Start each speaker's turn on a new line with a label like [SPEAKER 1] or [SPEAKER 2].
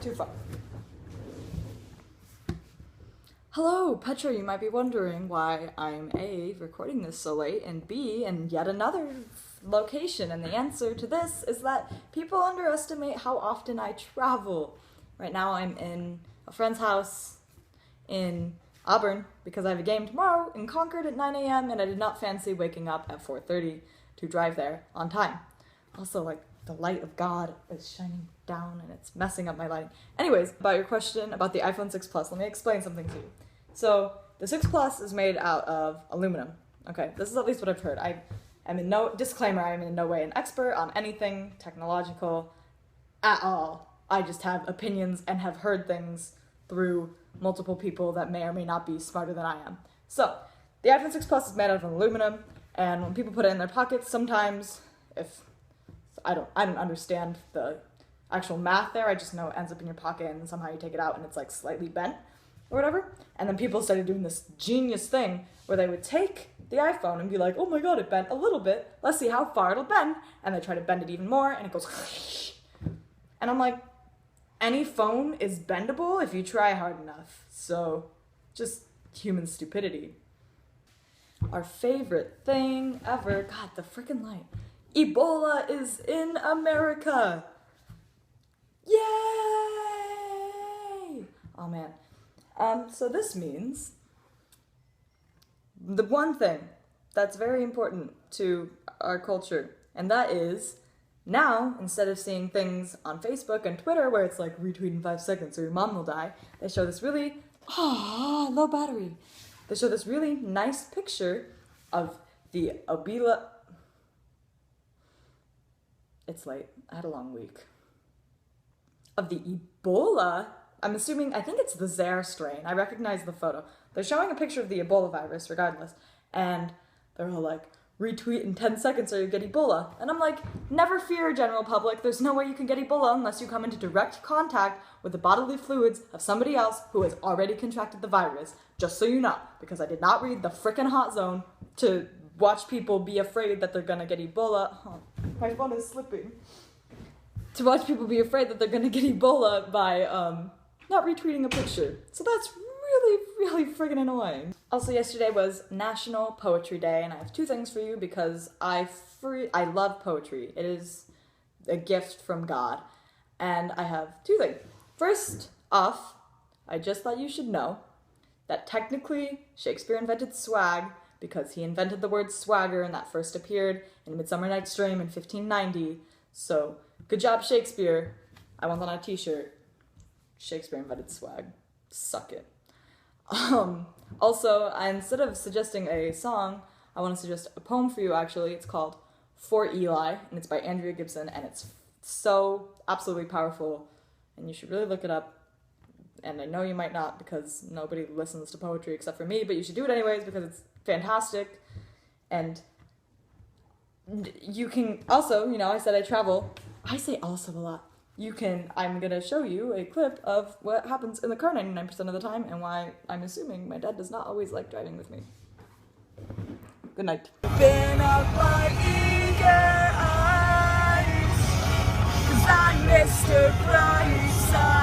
[SPEAKER 1] too far. Hello, Petra, you might be wondering why I'm A, recording this so late, and B, in yet another location, and the answer to this is that people underestimate how often I travel. Right now I'm in a friend's house in Auburn because I have a game tomorrow in Concord at 9 a.m. and I did not fancy waking up at 4:30 to drive there on time. Also, like, the light of God is shining down and it's messing up my lighting. Anyways, about your question about the iPhone 6 Plus, let me explain something to you. So, the 6 Plus is made out of aluminum. Okay, this is at least what I've heard. I am in no way an expert on anything technological at all. I just have opinions and have heard things through multiple people that may or may not be smarter than I am. So, the iPhone 6 Plus is made out of aluminum, and when people put it in their pockets, sometimes, if I don't understand the actual math there, I just know it ends up in your pocket and somehow you take it out and it's like slightly bent or whatever. And then people started doing this genius thing where they would take the iPhone and be like, oh my god, it bent a little bit, let's see how far it'll bend. And they try to bend it even more and it goes and I'm like, any phone is bendable if you try hard enough. So, just human stupidity. Our favorite thing ever, god, the freaking light. Ebola is in America! Yay! Oh man. So this means the one thing that's very important to our culture, and that is now, instead of seeing things on Facebook and Twitter where it's like retweet in 5 seconds or your mom will die, they show this really, low battery. They show this really nice picture of the ebola. It's late. I had a long week. Of the Ebola, I think it's the Zaire strain. I recognize the photo. They're showing a picture of the Ebola virus, regardless, and they're all like, retweet in 10 seconds or you get Ebola. And I'm like, never fear, general public. There's no way you can get Ebola unless you come into direct contact with the bodily fluids of somebody else who has already contracted the virus. Just so you know, because I did not read the frickin' hot zone to watch people be afraid that they're gonna get Ebola. Oh, my phone is slipping. To watch people be afraid that they're gonna get Ebola by not retweeting a picture. So that's really friggin' annoying. Also, yesterday was National Poetry Day, and I have two things for you because I love poetry. It is a gift from God. And I have two things. First off, I just thought you should know that technically Shakespeare invented swag because he invented the word swagger and that first appeared in Midsummer Night's Dream in 1590. So, good job, Shakespeare. I want that on a t-shirt. Shakespeare invented swag. Suck it. Also, instead of suggesting a song, I want to suggest a poem for you, actually. It's called For Eli, and it's by Andrea Gibson, and it's so absolutely powerful, and you should really look it up. And I know you might not because nobody listens to poetry except for me, but you should do it anyways because it's fantastic. And you can also, I said I travel. I say also a lot. I'm gonna show you a clip of what happens in the car 99% of the time and why I'm assuming my dad does not always like driving with me. Good night. Open up my eager eyes, 'cause I'm Mr. Brightside.